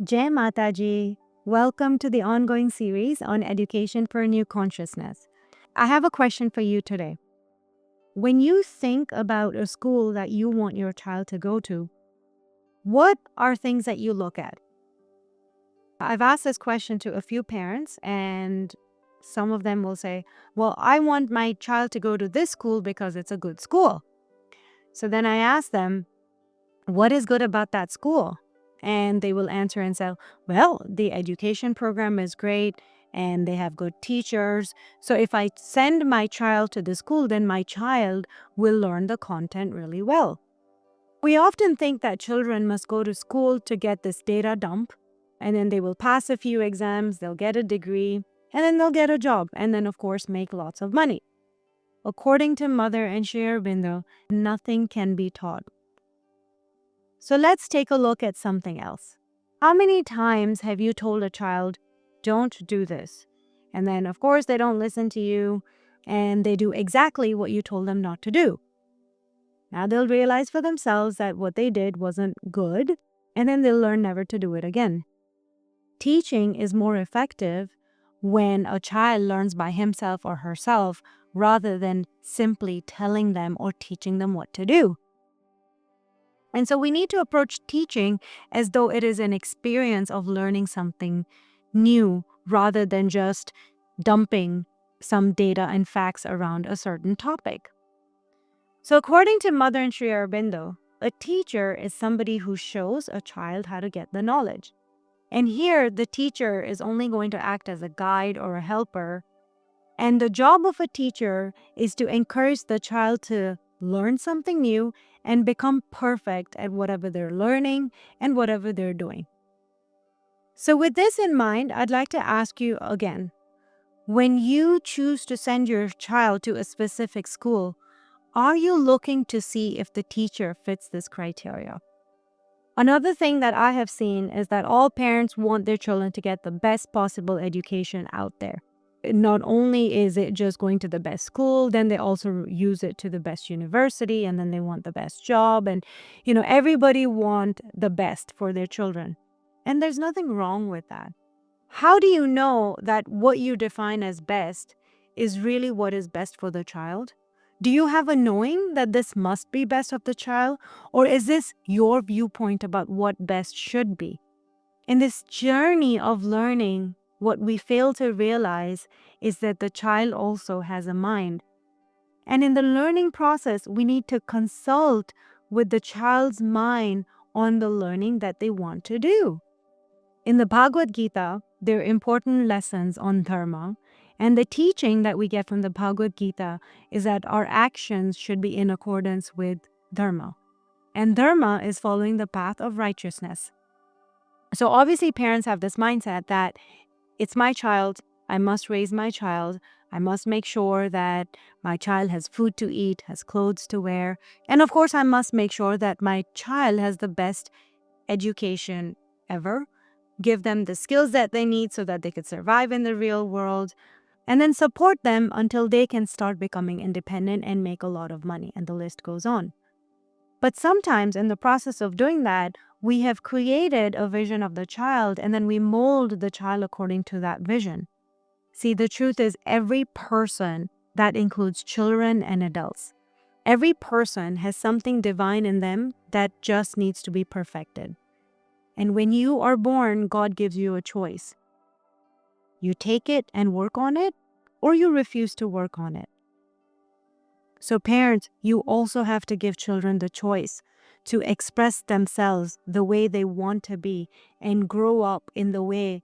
Jai Mataji. Welcome to the ongoing series on education for a new consciousness. I have a question for you today. When you think about a school that you want your child to go to, what are things that you look at? I've asked this question to a few parents, and some of them will say, well, I want my child to go to this school because it's a good school. So then I ask them, what is good about that school? And they will answer and say, well, the education program is great and they have good teachers. So if I send my child to the school, then my child will learn the content really well. We often think that children must go to school to get this data dump, and then they will pass a few exams, they'll get a degree, and then they'll get a job, and then, of course, make lots of money. According to Mother and Sri Aurobindo, nothing can be taught. So let's take a look at something else. How many times have you told a child, don't do this? And then, of course, they don't listen to you and they do exactly what you told them not to do. Now they'll realize for themselves that what they did wasn't good, and then they'll learn never to do it again. Teaching is more effective when a child learns by himself or herself rather than simply telling them or teaching them what to do. And so we need to approach teaching as though it is an experience of learning something new rather than just dumping some data and facts around a certain topic. So according to Mother and Sri Aurobindo, a teacher is somebody who shows a child how to get the knowledge. And here, the teacher is only going to act as a guide or a helper. And the job of a teacher is to encourage the child to learn something new and become perfect at whatever they're learning and whatever they're doing. So with this in mind, I'd like to ask you again, when you choose to send your child to a specific school, are you looking to see if the teacher fits this criteria? Another thing that I have seen is that all parents want their children to get the best possible education out there. Not only is it just going to the best school, then they also use it to the best university, and then they want the best job. And, everybody want the best for their children. And there's nothing wrong with that. How do you know that what you define as best is really what is best for the child? Do you have a knowing that this must be best of the child? Or is this your viewpoint about what best should be? In this journey of learning, what we fail to realize is that the child also has a mind. And in the learning process, we need to consult with the child's mind on the learning that they want to do. In the Bhagavad Gita, there are important lessons on dharma. And the teaching that we get from the Bhagavad Gita is that our actions should be in accordance with dharma. And dharma is following the path of righteousness. So obviously parents have this mindset that it's my child, I must raise my child, I must make sure that my child has food to eat, has clothes to wear, and of course I must make sure that my child has the best education ever, give them the skills that they need so that they could survive in the real world, and then support them until they can start becoming independent and make a lot of money, and the list goes on. But sometimes in the process of doing that, we have created a vision of the child and then we mold the child according to that vision. See, the truth is every person, that includes children and adults, every person has something divine in them that just needs to be perfected. And when you are born, God gives you a choice. You take it and work on it, or you refuse to work on it. So parents, you also have to give children the choice to express themselves the way they want to be and grow up in the way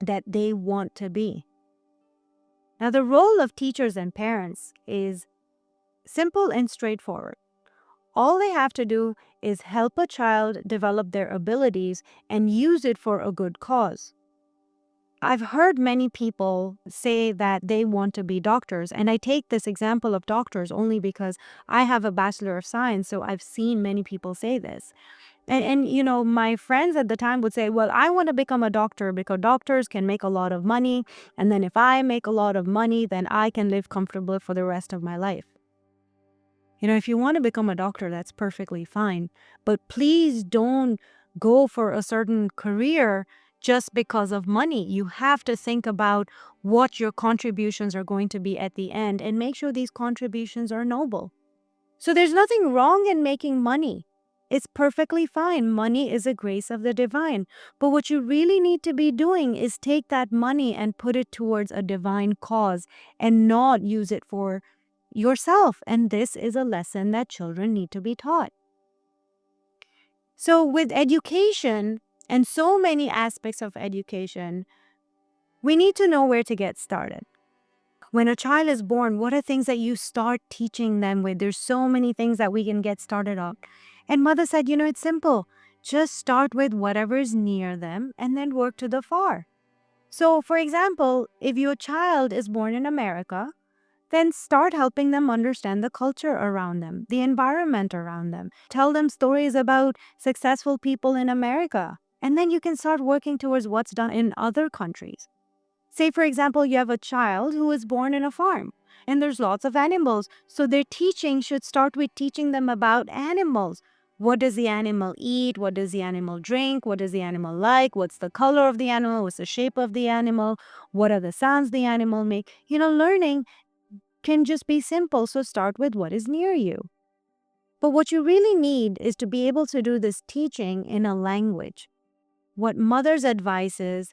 that they want to be. Now, the role of teachers and parents is simple and straightforward. All they have to do is help a child develop their abilities and use it for a good cause. I've heard many people say that they want to be doctors, and I take this example of doctors only because I have a Bachelor of Science, so I've seen many people say this. And my friends at the time would say, well, I want to become a doctor because doctors can make a lot of money, and then if I make a lot of money, then I can live comfortably for the rest of my life. If you want to become a doctor, that's perfectly fine, but please don't go for a certain career just because of money. You have to think about what your contributions are going to be at the end and make sure these contributions are noble. So there's nothing wrong in making money. It's perfectly fine. Money is a grace of the divine. But what you really need to be doing is take that money and put it towards a divine cause and not use it for yourself. And this is a lesson that children need to be taught. So with education and so many aspects of education, we need to know where to get started. When a child is born, what are things that you start teaching them with? There's so many things that we can get started on. And mother said, it's simple. Just start with whatever's near them and then work to the far. So, for example, if your child is born in America, then start helping them understand the culture around them, the environment around them. Tell them stories about successful people in America. And then you can start working towards what's done in other countries. Say, for example, you have a child who is born in a farm and there's lots of animals. So their teaching should start with teaching them about animals. What does the animal eat? What does the animal drink? What does the animal like? What's the color of the animal? What's the shape of the animal? What are the sounds the animal make? Learning can just be simple. So start with what is near you. But what you really need is to be able to do this teaching in a language. What mother's advice is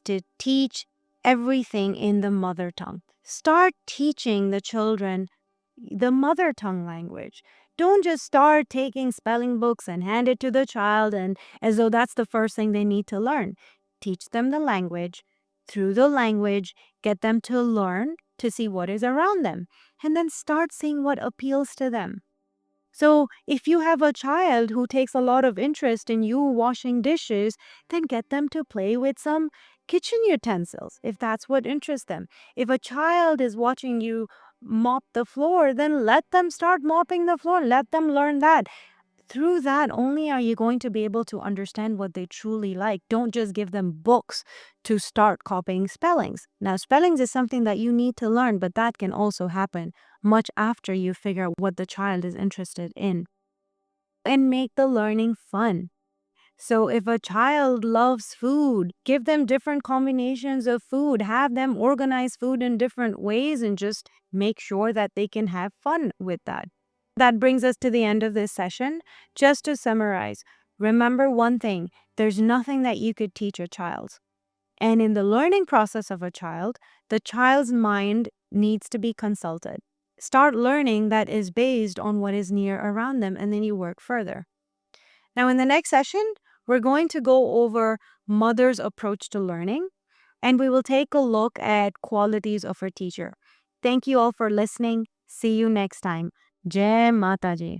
to teach everything in the mother tongue. Start teaching the children the mother tongue language. Don't just start taking spelling books and hand it to the child and as though that's the first thing they need to learn. Teach them the language. Through the language, get them to learn to see what is around them. And then start seeing what appeals to them. So if you have a child who takes a lot of interest in you washing dishes, then get them to play with some kitchen utensils, if that's what interests them. If a child is watching you mop the floor, then let them start mopping the floor. Let them learn that. Through that, only are you going to be able to understand what they truly like. Don't just give them books to start copying spellings. Now, spellings is something that you need to learn, but that can also happen much after you figure out what the child is interested in. And make the learning fun. So if a child loves food, give them different combinations of food. Have them organize food in different ways and just make sure that they can have fun with that. That brings us to the end of this session. Just to summarize, remember one thing, there's nothing that you could teach a child. And in the learning process of a child, the child's mind needs to be consulted. Start learning that is based on what is near around them, and then you work further. Now, in the next session, we're going to go over mother's approach to learning, and we will take a look at qualities of her teacher. Thank you all for listening. See you next time. Jai Mataji.